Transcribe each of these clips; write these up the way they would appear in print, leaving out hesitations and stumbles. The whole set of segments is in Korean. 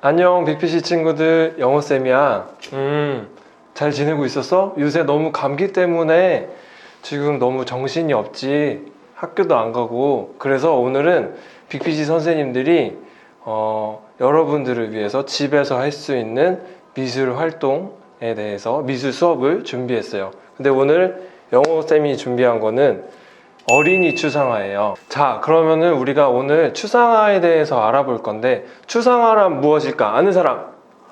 안녕 빅피시 친구들, 영어쌤이야. 잘 지내고 있었어? 요새 너무 감기 때문에 지금 너무 정신이 없지. 학교도 안 가고. 그래서 오늘은 빅피시 선생님들이 여러분들을 위해서 집에서 할 수 있는 미술 활동에 대해서 미술 수업을 준비했어요. 근데 오늘 영어쌤이 준비한 거는 어린이 추상화예요. 자, 그러면은 우리가 오늘 추상화에 대해서 알아볼 건데, 추상화란 무엇일까? 아는 사람?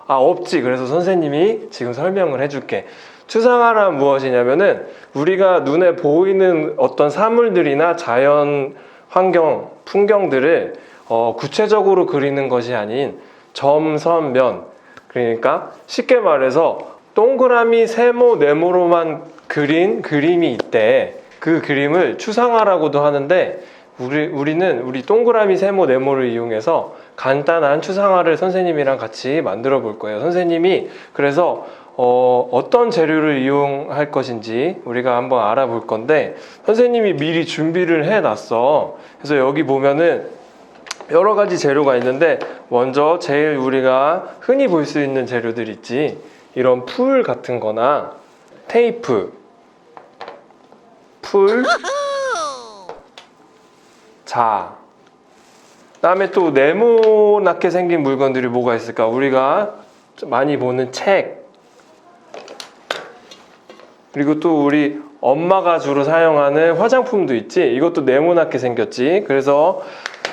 없지. 그래서 선생님이 지금 설명을 해줄게. 추상화란 무엇이냐면은 우리가 눈에 보이는 어떤 사물들이나 자연 환경, 풍경들을 구체적으로 그리는 것이 아닌 점, 선, 면. 그러니까 쉽게 말해서 동그라미, 세모, 네모로만 그린 그림이 있대. 그 그림을 추상화라고도 하는데 우리 동그라미, 세모, 네모를 이용해서 간단한 추상화를 선생님이랑 같이 만들어 볼 거예요. 선생님이 그래서 어떤 재료를 이용할 것인지 우리가 한번 알아볼 건데, 선생님이 미리 준비를 해놨어. 그래서 여기 보면은 여러 가지 재료가 있는데, 먼저 제일 우리가 흔히 볼 수 있는 재료들 있지. 이런 풀 같은 거나 테이프, 풀, 자, 그다음에 또 네모나게 생긴 물건들이 뭐가 있을까? 우리가 많이 보는 책, 그리고 또 우리 엄마가 주로 사용하는 화장품도 있지. 이것도 네모나게 생겼지. 그래서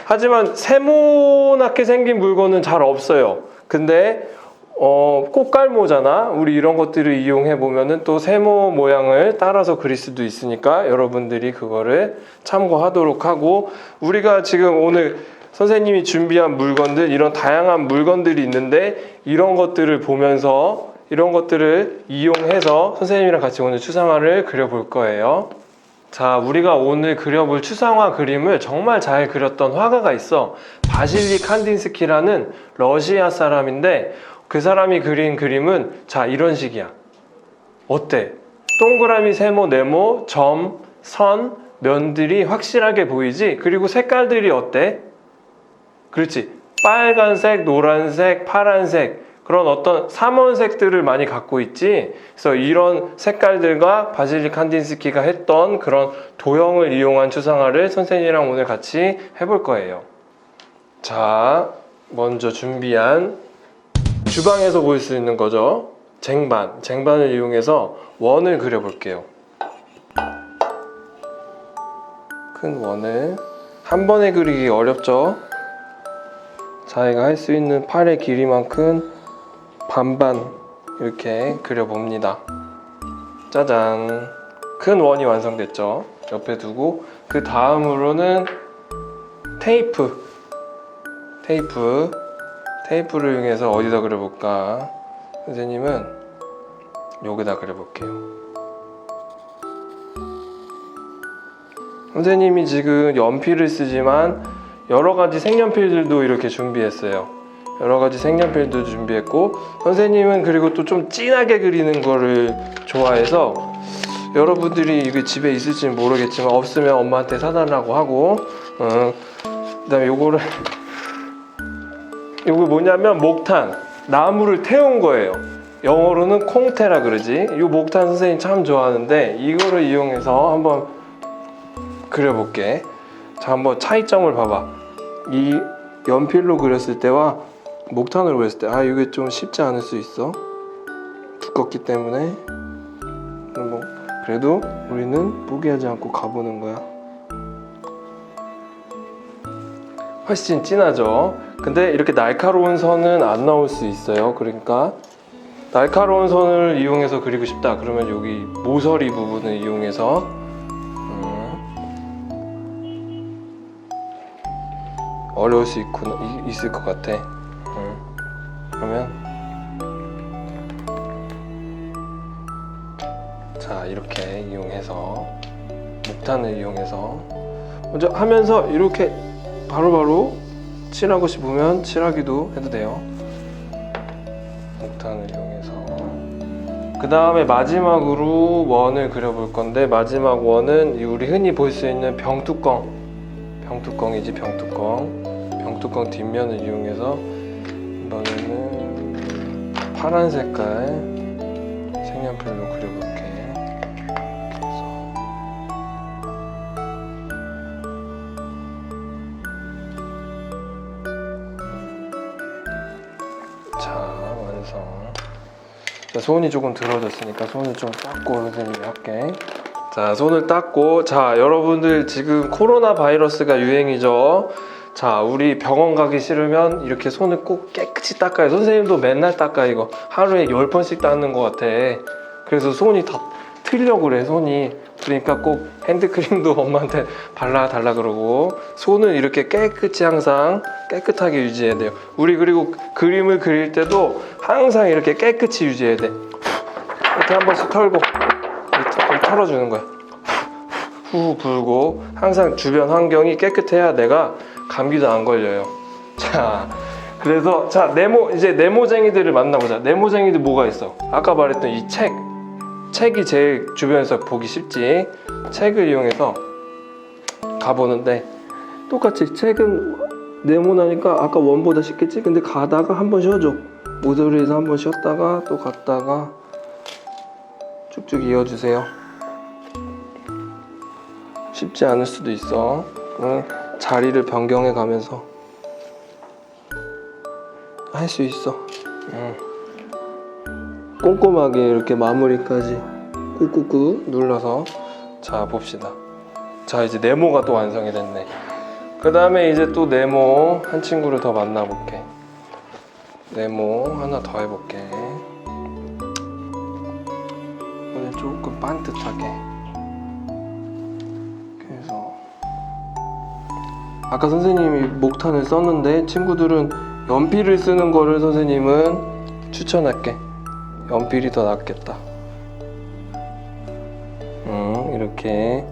하지만 세모나게 생긴 물건은 잘 없어요. 근데 꽃갈모잖아. 우리 이런 것들을 이용해 보면은 또 세모 모양을 따라서 그릴 수도 있으니까 여러분들이 그거를 참고하도록 하고, 우리가 지금 오늘 선생님이 준비한 물건들, 이런 다양한 물건들이 있는데, 이런 것들을 보면서 이런 것들을 이용해서 선생님이랑 같이 오늘 추상화를 그려볼 거예요. 자, 우리가 오늘 그려볼 추상화 그림을 정말 잘 그렸던 화가가 있어. 바실리 칸딘스키라는 러시아 사람인데, 그 사람이 그린 그림은 자, 이런 식이야. 어때? 동그라미, 세모, 네모, 점, 선, 면들이 확실하게 보이지? 그리고 색깔들이 어때? 그렇지. 빨간색, 노란색, 파란색, 그런 어떤 삼원색들을 많이 갖고 있지. 그래서 이런 색깔들과 바실리 칸딘스키가 했던 그런 도형을 이용한 추상화를 선생님이랑 오늘 같이 해볼 거예요. 자, 먼저 준비한 주방에서 볼 수 있는 거죠. 쟁반을 이용해서 원을 그려볼게요. 큰 원을 한 번에 그리기 어렵죠. 자기가 할 수 있는 팔의 길이만큼 반반 이렇게 그려봅니다. 짜잔, 큰 원이 완성됐죠. 옆에 두고, 그 다음으로는 테이프를 이용해서 어디다 그려볼까? 선생님은 여기다 그려볼게요. 선생님이 지금 연필을 쓰지만 여러 가지 색연필들도 이렇게 준비했어요. 여러 가지 색연필도 준비했고, 선생님은 그리고 또 좀 진하게 그리는 거를 좋아해서, 여러분들이 이게 집에 있을지는 모르겠지만 없으면 엄마한테 사달라고 하고, 그 다음에 요거 뭐냐면 목탄, 나무를 태운 거예요. 영어로는 콩테라 그러지. 이 목탄 선생님 참 좋아하는데, 이거를 이용해서 한번 그려볼게. 자, 한번 차이점을 봐봐. 이 연필로 그렸을 때와 목탄으로 그렸을 때, 이게 좀 쉽지 않을 수 있어. 두껍기 때문에. 그래도 우리는 포기하지 않고 가보는 거야. 훨씬 진하죠. 근데 이렇게 날카로운 선은 안 나올 수 있어요. 그러니까 날카로운 선을 이용해서 그리고 싶다 그러면 여기 모서리 부분을 이용해서 어려울 수 있을 것 같아. 그러면 자, 이렇게 이용해서 목탄을 이용해서 먼저 하면서 이렇게 바로바로 칠하고 싶으면 칠하기도 해도 돼요. 목탄을 이용해서. 그 다음에 마지막으로 원을 그려볼 건데, 마지막 원은 우리 흔히 볼 수 있는 병뚜껑이지. 병뚜껑 뒷면을 이용해서 이번에는 파란 색깔 색연필로 그려볼게. 이렇게 해서 자, 완성. 자, 손이 조금 들어졌으니까 손을 좀 닦고 선생님이 할게. 자, 손을 닦고. 자, 여러분들 지금 코로나 바이러스가 유행이죠. 자, 우리 병원 가기 싫으면 이렇게 손을 꼭 깨끗이 닦아요. 선생님도 맨날 닦아. 이거 하루에 10번씩 닦는 것 같아. 그래서 손이 다 틀려 그래, 손이. 그러니까 꼭 핸드크림도 엄마한테 발라달라 그러고, 손은 이렇게 깨끗이 항상 깨끗하게 유지해야 돼요. 우리 그리고 그림을 그릴 때도 항상 이렇게 깨끗이 유지해야 돼. 이렇게 한 번씩 털고 털어주는 거야. 후 불고 항상 주변 환경이 깨끗해야 내가 감기도 안 걸려요. 자, 그래서 자, 이제 네모쟁이들을 만나보자. 네모쟁이들 뭐가 있어? 아까 말했던 이 책이 제일 주변에서 보기 쉽지. 책을 이용해서 가보는데, 똑같이 책은 네모나니까 아까 원보다 쉽겠지? 근데 가다가 한번 쉬어줘. 모서리에서 한번 쉬었다가 또 갔다가 쭉쭉 이어주세요. 쉽지 않을 수도 있어. 자리를 변경해 가면서 할 수 있어. 꼼꼼하게 이렇게 마무리까지 꾹꾹꾹 눌러서. 자, 봅시다. 자, 이제 네모가 또 완성이 됐네. 그 다음에 이제 또 네모 한 친구를 더 만나볼게. 네모 하나 더 해볼게. 오늘 조금 반듯하게. 그래서 아까 선생님이 목탄을 썼는데, 친구들은 연필을 쓰는 거를 선생님은 추천할게. 연필이 더 낫겠다. 이렇게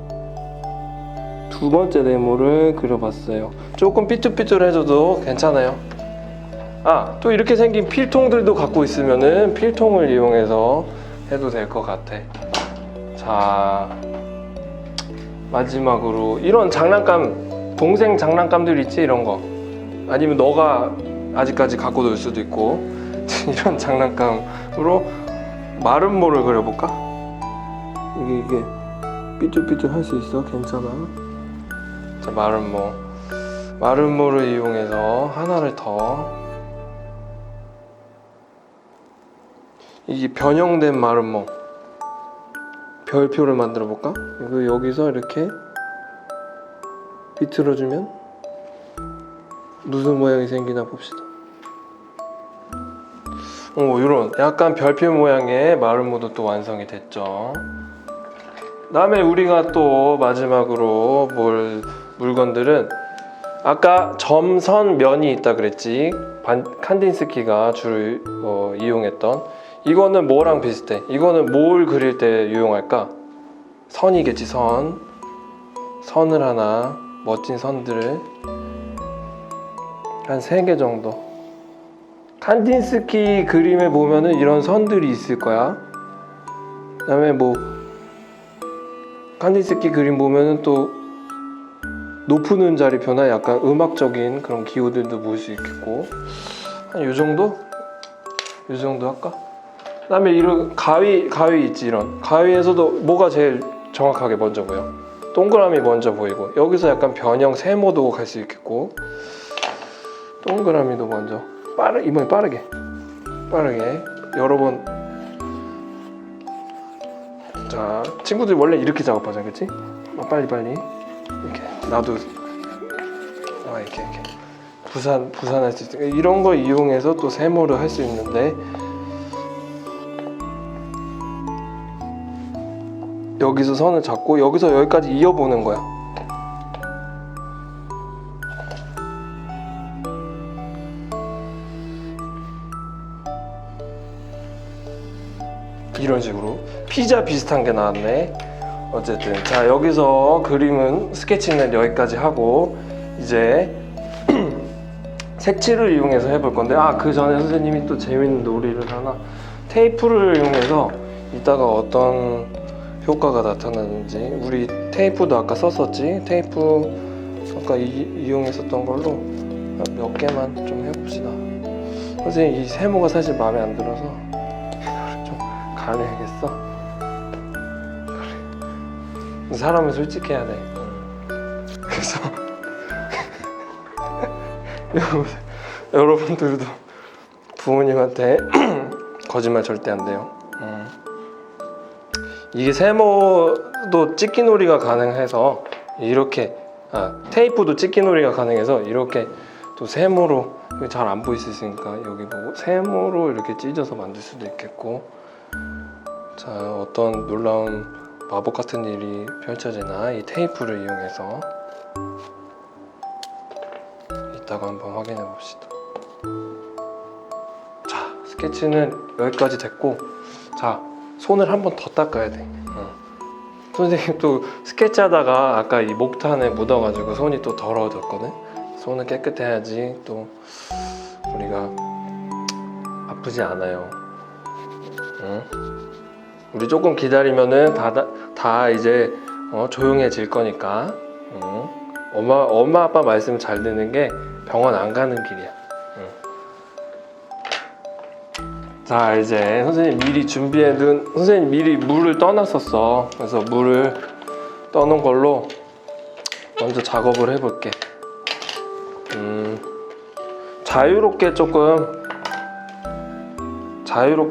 두 번째 네모를 그려봤어요. 조금 삐뚤삐뚤해져도 괜찮아요. 아, 또 이렇게 생긴 필통들도 갖고 있으면은 필통을 이용해서 해도 될 것 같아. 자, 마지막으로 이런 장난감, 동생 장난감들 있지? 이런 거. 아니면 너가 아직까지 갖고 놀 수도 있고. 이런 장난감으로 마름모를 그려볼까? 이게 삐뚤삐뚤 할 수 있어. 괜찮아. 자, 마름모를 이용해서 하나를 더. 이게 변형된 마름모 별표를 만들어 볼까? 이거 여기서 이렇게 비틀어주면 무슨 모양이 생기나 봅시다. 이런 약간 별표 모양의 마름모도 또 완성이 됐죠. 다음에 우리가 또 마지막으로 볼 물건들은, 아까 점, 선, 면이 있다 그랬지. 칸딘스키가 주로 이용했던. 이거는 뭐랑 비슷해? 이거는 뭘 그릴 때 유용할까? 선이겠지. 선을 하나, 멋진 선들을 한 3개 정도. 칸딘스키 그림에 보면은 이런 선들이 있을 거야. 그 다음에 뭐 칸딘스키 그림 보면은 또 높은 음자리표나 약간 음악적인 그런 기호들도 볼 수 있겠고, 한 요 정도? 요 정도 할까? 그 다음에 이런 가위 있지. 이런 가위에서도 뭐가 제일 정확하게 먼저 보여? 동그라미 먼저 보이고, 여기서 약간 변형 세모도 갈 수 있겠고, 동그라미도 먼저 이번에 빠르게 여러 번. 자, 친구들 원래 이렇게 작업하잖아, 그치? 빨리 이렇게 나도 이렇게 부산할 수 있어. 이런 거 이용해서 또 세모를 할 수 있는데, 여기서 선을 잡고 여기서 여기까지 이어보는 거야. 이런 식으로 피자 비슷한 게 나왔네. 어쨌든 자, 여기서 그림은 스케치는 여기까지 하고, 이제 색칠을 이용해서 해볼 건데, 그 전에 선생님이 또 재밌는 놀이를 하나. 테이프를 이용해서 이따가 어떤 효과가 나타나는지. 우리 테이프도 아까 썼었지. 테이프 아까 이용했었던 걸로 몇 개만 좀 해봅시다. 선생님 이 세모가 사실 마음에 안 들어서 이거를 좀 가려야겠어. 그래. 사람은 솔직해야 돼. 그래서 여러분들도 부모님한테 거짓말 절대 안 돼요. 이게 세모도 찍기놀이가 가능해서 이렇게 테이프도 찍기놀이가 가능해서 이렇게 또 세모로 잘 안 보일 수 있으니까 여기 보고 세모로 이렇게 찢어서 만들 수도 있겠고. 자, 어떤 놀라운 마법 같은 일이 펼쳐지나 이 테이프를 이용해서 이따가 한번 확인해 봅시다. 자, 스케치는 여기까지 됐고, 자, 손을 한 번 더 닦아야 돼. 선생님 또 스케치 하다가 아까 이 목탄에 묻어가지고 손이 또 더러워졌거든. 손은 깨끗해야지 또 우리가 아프지 않아요. 우리 조금 기다리면은 다 이제 조용해질 거니까. 엄마 아빠 말씀 잘 듣는 게 병원 안 가는 길이야. 자, 이제 선생님 미리 준비해둔, 선생님 미리 물을 떠놨었어. 그래서 물을 떠놓은 걸로 먼저 작업을 해볼게. 자유롭게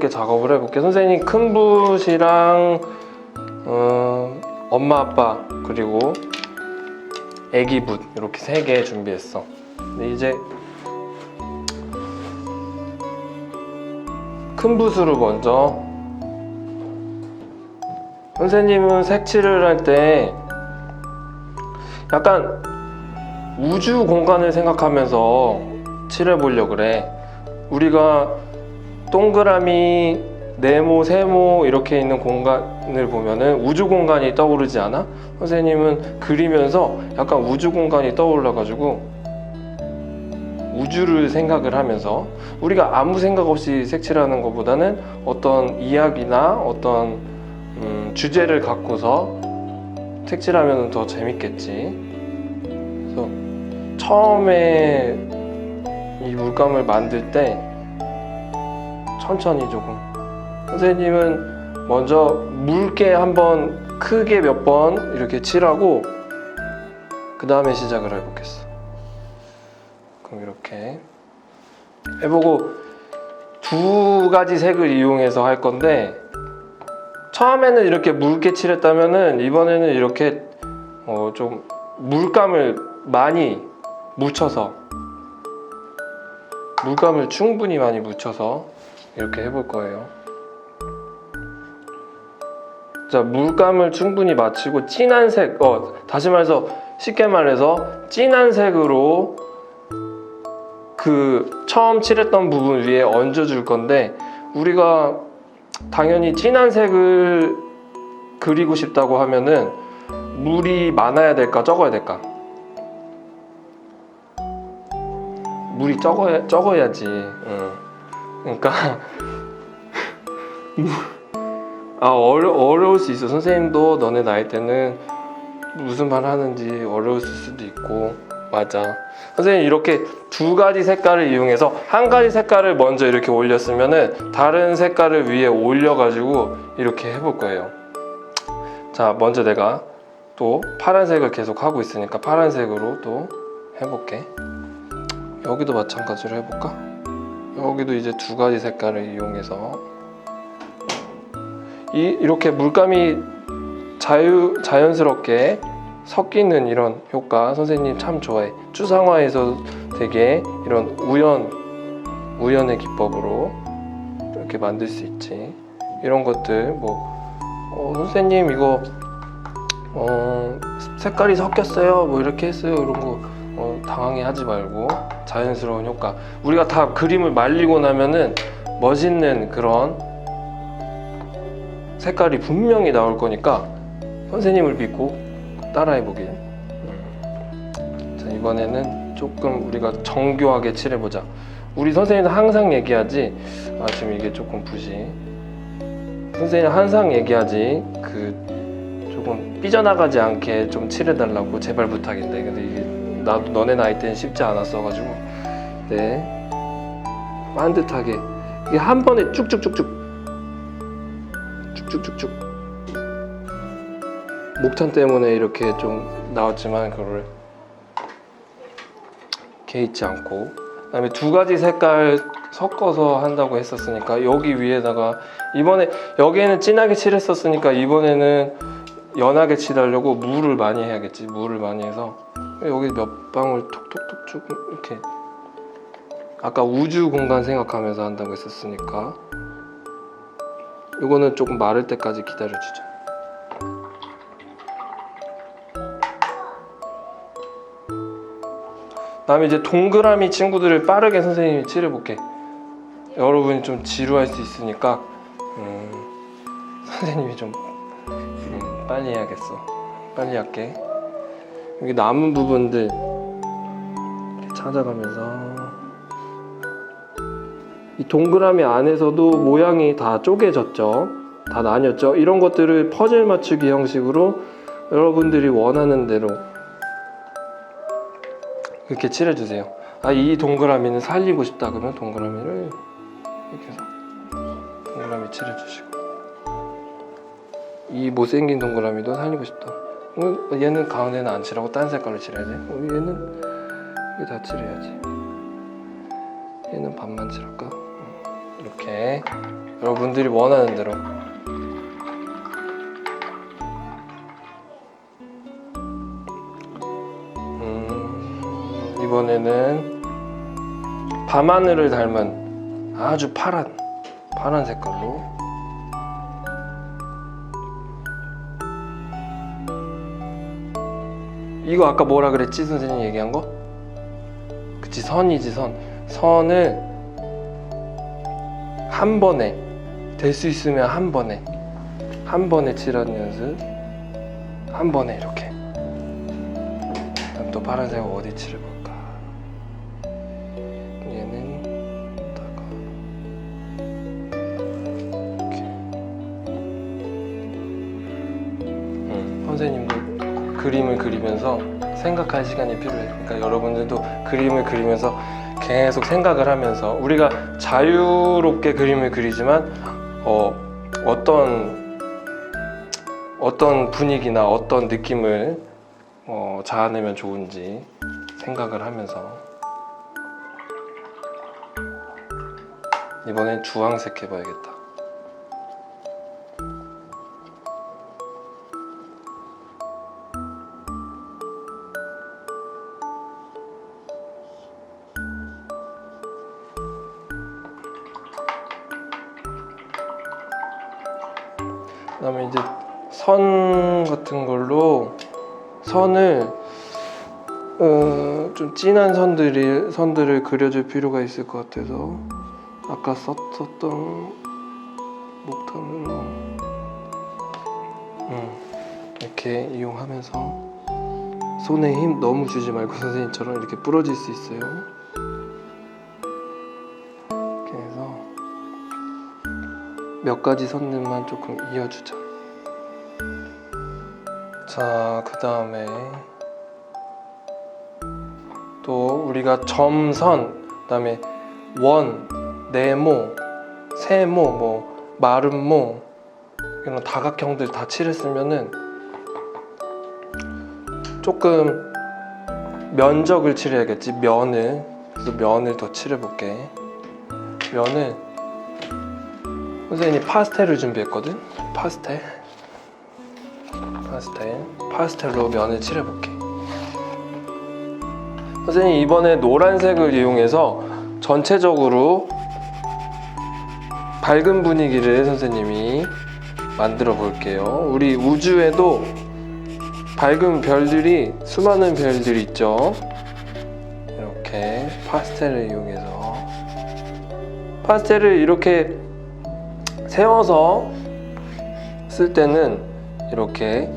작업을 해볼게. 선생님 큰 붓이랑 엄마 아빠 그리고 애기 붓 이렇게 3개 준비했어. 근데 이제 큰 붓으로 먼저, 선생님은 색칠을 할 때 약간 우주 공간을 생각하면서 칠해보려고 그래. 우리가 동그라미, 네모, 세모 이렇게 있는 공간을 보면은 우주 공간이 떠오르지 않아? 선생님은 그리면서 약간 우주 공간이 떠올라가지고 우주를 생각을 하면서, 우리가 아무 생각 없이 색칠하는 것보다는 어떤 이야기나 어떤 주제를 갖고서 색칠하면 더 재밌겠지. 그래서 처음에 이 물감을 만들 때 천천히 조금, 선생님은 먼저 묽게 한번 크게 몇 번 이렇게 칠하고 그 다음에 시작을 해보겠어. 그럼 이렇게 해보고 2가지 색을 이용해서 할 건데, 처음에는 이렇게 묽게 칠했다면은 이번에는 이렇게 좀 물감을 많이 묻혀서, 물감을 충분히 많이 묻혀서 이렇게 해볼 거예요. 자, 물감을 충분히 맞추고 진한 색, 다시 말해서 쉽게 말해서 진한 색으로 그 처음 칠했던 부분 위에 얹어줄 건데, 우리가 당연히 진한 색을 그리고 싶다고 하면은 물이 많아야 될까 적어야 될까? 물이 적어야지. 그러니까 어려울 수 있어. 선생님도 너네 나이 때는 무슨 말 하는지 어려울 수도 있고. 맞아. 선생님 이렇게 2가지 색깔을 이용해서 한 가지 색깔을 먼저 이렇게 올렸으면은 다른 색깔을 위에 올려가지고 이렇게 해볼 거예요. 자, 먼저 내가 또 파란색을 계속 하고 있으니까 파란색으로 또 해볼게. 여기도 마찬가지로 해볼까? 여기도 이제 2가지 색깔을 이용해서 이렇게 물감이 자연스럽게 섞이는 이런 효과 선생님 참 좋아해. 추상화에서 되게 이런 우연의 기법으로 이렇게 만들 수 있지. 이런 것들 선생님 이거 색깔이 섞였어요 뭐 이렇게 했어요 이런 거 당황해 하지 말고 자연스러운 효과. 우리가 다 그림을 말리고 나면은 멋있는 그런 색깔이 분명히 나올 거니까 선생님을 믿고 따라해보길. 자, 이번에는 조금 우리가 정교하게 칠해보자. 우리 선생님은 항상 얘기하지, 지금 이게 조금 붓이, 선생님 항상 얘기하지, 조금 삐져나가지 않게 좀 칠해달라고 제발 부탁인데, 근데 이게 나도 너네 나이 때는 쉽지 않았어가지고. 네, 반듯하게 이게 한 번에 쭉쭉쭉쭉 목탄 때문에 이렇게 좀 나왔지만 그거를 개의치 않고, 그다음에 두 가지 색깔 섞어서 한다고 했었으니까 여기 위에다가 이번에 여기에는 진하게 칠했었으니까 이번에는 연하게 칠하려고 물을 많이 해야겠지. 물을 많이 해서 여기 몇 방울 톡톡톡 쭉 이렇게, 아까 우주 공간 생각하면서 한다고 했었으니까 이거는 조금 마를 때까지 기다려주자. 다음에 이제 동그라미 친구들을 빠르게 선생님이 칠해볼게. 여러분이 좀 지루할 수 있으니까 선생님이 좀 빨리 해야겠어. 빨리 할게. 여기 남은 부분들 이렇게 찾아가면서, 이 동그라미 안에서도 모양이 다 쪼개졌죠. 다 나뉘었죠. 이런 것들을 퍼즐 맞추기 형식으로 여러분들이 원하는 대로 이렇게 칠해주세요. 아, 이 동그라미는 살리고 싶다 그러면 동그라미를 이렇게 해서 동그라미 칠해주시고, 이 못생긴 동그라미도 살리고 싶다. 얘는 가운데는 안 칠하고 딴 색깔로 칠해야지. 얘는 이게 다 칠해야지. 얘는 반만 칠할까? 이렇게 여러분들이 원하는 대로. 이번에는 밤하늘을 닮은 아주 파란 색깔로. 이거 아까 뭐라 그랬지? 선생님 얘기한 거? 그치, 선이지. 선을 한 번에, 될 수 있으면 한 번에 칠하는 연습. 한 번에 이렇게. 그럼 또 파란색 어디 칠해볼까? 얘는 다가 이렇게. 선생님도 그림을 그리면서 생각할 시간이 필요해. 그러니까 여러분들도 그림을 그리면서 계속 생각을 하면서, 우리가 자유롭게 그림을 그리지만 어떤 분위기나 어떤 느낌을 자아내면 좋은지 생각을 하면서. 이번엔 주황색 해봐야겠다. 그 다음에 이제 선 같은 걸로, 선을 좀 진한 선들을 그려줄 필요가 있을 것 같아서 아까 썼던 목탄으로 이렇게 이용하면서, 손에 힘 너무 주지 말고 선생님처럼 이렇게 부러질 수 있어요. 이렇게 해서 몇 가지 선들만 조금 이어주자. 자, 그 다음에 또 우리가 점선, 그 다음에 원, 네모, 세모, 뭐 마른 모, 이런 다각형들 다 칠했으면은 조금 면적을 칠해야겠지. 면을. 그래서 면을 더 칠해볼게. 면을 선생님이 파스텔을 준비했거든. 파스텔로 면을 칠해볼게. 선생님 이번에 노란색을 이용해서 전체적으로 밝은 분위기를 선생님이 만들어 볼게요. 우리 우주에도 밝은 별들이, 수많은 별들이 있죠. 이렇게 파스텔을 이용해서, 파스텔을 이렇게 세워서 쓸 때는 이렇게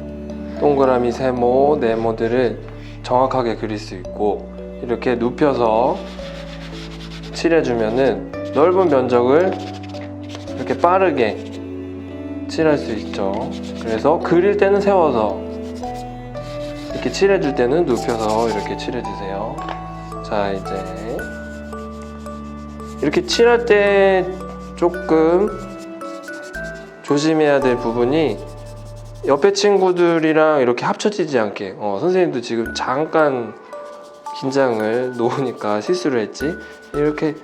동그라미, 세모, 네모들을 정확하게 그릴 수 있고, 이렇게 눕혀서 칠해주면은 넓은 면적을 이렇게 빠르게 칠할 수 있죠. 그래서 그릴 때는 세워서, 이렇게 칠해줄 때는 눕혀서 이렇게 칠해주세요. 자, 이제 이렇게 칠할 때 조금 조심해야 될 부분이 옆에 친구들이랑 이렇게 합쳐지지 않게. 선생님도 지금 잠깐 긴장을 놓으니까 실수를 했지. 이렇게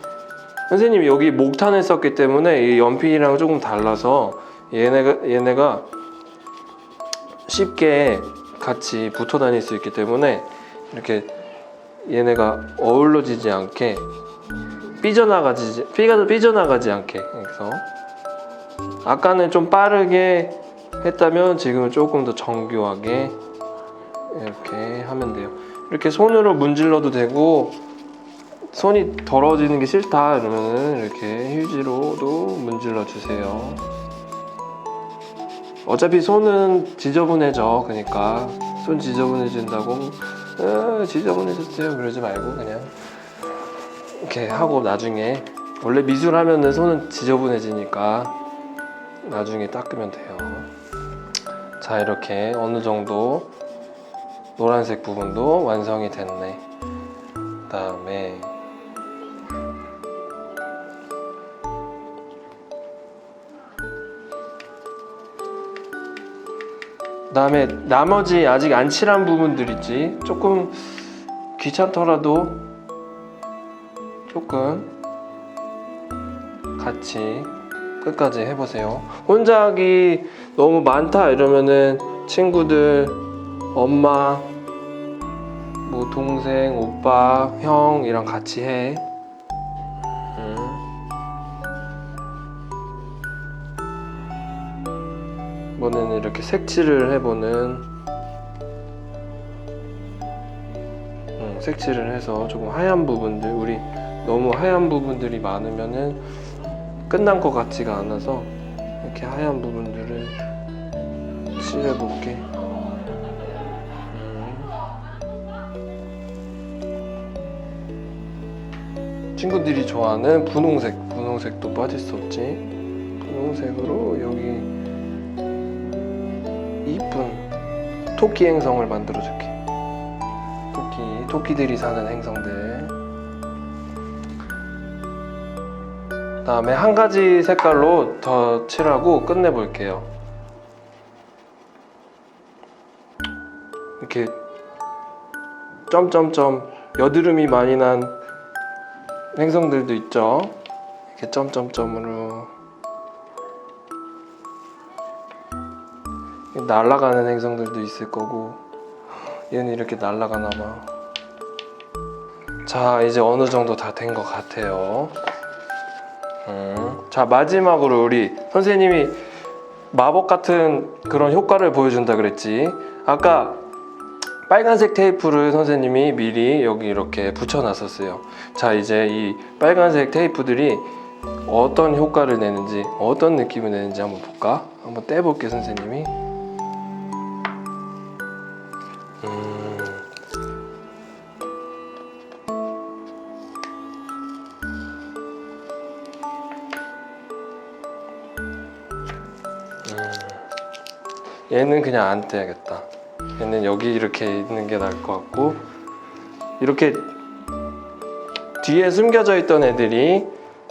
선생님이 여기 목탄을 썼기 때문에 이 연필이랑 조금 달라서 얘네가 쉽게 같이 붙어 다닐 수 있기 때문에 이렇게 얘네가 어우러지지 않게 삐져나가지 않게. 그래서 아까는 좀 빠르게 했다면 지금은 조금 더 정교하게 이렇게 하면 돼요. 이렇게 손으로 문질러도 되고, 손이 더러워지는 게 싫다 이러면은 이렇게 휴지로도 문질러 주세요. 어차피 손은 지저분해져. 그러니까 손 지저분해진다고 지저분해졌어요 그러지 말고 그냥 이렇게 하고, 나중에 원래 미술 하면은 손은 지저분해지니까 나중에 닦으면 돼요. 자, 이렇게 어느 정도 노란색 부분도 완성이 됐네. 그다음에 나머지 아직 안 칠한 부분들 있지. 조금 귀찮더라도 조금 같이 끝까지 해보세요. 혼자 하기 너무 많다 이러면은 친구들, 엄마, 뭐 동생, 오빠, 형이랑 같이 해. 이번에는 이렇게 색칠을 해보는, 색칠을 해서 조금 하얀 부분들, 우리 너무 하얀 부분들이 많으면은 끝난 것 같지가 않아서 이렇게 하얀 부분들을 칠해볼게. 친구들이 좋아하는 분홍색도 빠질 수 없지. 분홍색으로 여기 이쁜 토끼 행성을 만들어줄게. 토끼들이 사는 행성들. 다음에 한 가지 색깔로 더 칠하고 끝내볼게요. 이렇게 점점점 여드름이 많이 난 행성들도 있죠. 이렇게 점점점으로 날아가는 행성들도 있을 거고, 얘는 이렇게 날아가나 봐. 자, 이제 어느 정도 다 된 것 같아요. 자, 마지막으로 우리 선생님이 마법 같은 그런 효과를 보여준다 그랬지. 아까 빨간색 테이프를 선생님이 미리 여기 이렇게 붙여놨었어요. 자, 이제 이 빨간색 테이프들이 어떤 효과를 내는지, 어떤 느낌을 내는지 한번 볼까? 한번 떼볼게, 선생님이. 얘는 그냥 안 떼야겠다. 얘는 여기 이렇게 있는 게 나을 것 같고, 이렇게 뒤에 숨겨져 있던 애들이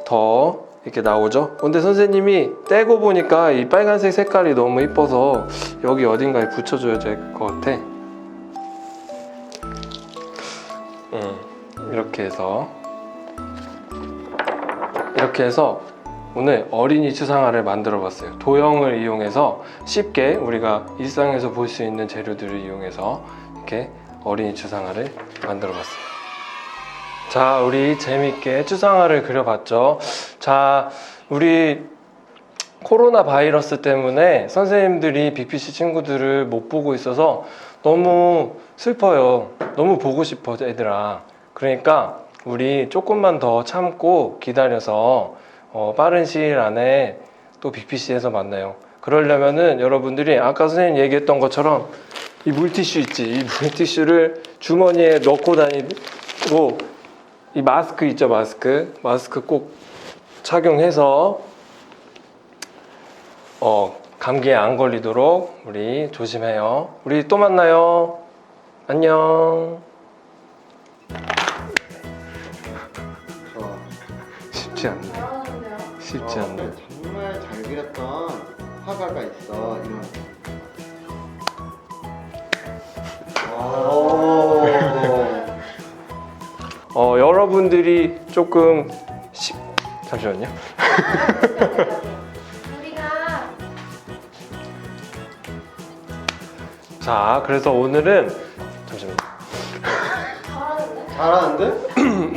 더 이렇게 나오죠. 근데 선생님이 떼고 보니까 이 빨간색 색깔이 너무 이뻐서 여기 어딘가에 붙여줘야 될 것 같아. 이렇게 해서 오늘 어린이 추상화를 만들어 봤어요. 도형을 이용해서 쉽게 우리가 일상에서 볼 수 있는 재료들을 이용해서 이렇게 어린이 추상화를 만들어 봤어요. 자, 우리 재밌게 추상화를 그려봤죠. 자, 우리 코로나 바이러스 때문에 선생님들이 빅피쉬 친구들을 못 보고 있어서 너무 슬퍼요. 너무 보고 싶어, 애들아. 그러니까 우리 조금만 더 참고 기다려서 빠른 시일 안에 또 빅피쉬에서 만나요. 그러려면은 여러분들이 아까 선생님 얘기했던 것처럼 이 물티슈 있지? 이 물티슈를 주머니에 넣고 다니고, 이 마스크 있죠? 마스크 꼭 착용해서 감기에 안 걸리도록 우리 조심해요. 우리 또 만나요. 안녕. 17 쉽지 않네. 잘하는데요? 쉽지 않네. 정말 잘 그렸던 화가가 있어. 이런. 여러분들이 조금 잠시만요. 우리가 자, 그래서 오늘은 잠시만요. 잘하는데? 잘하는데?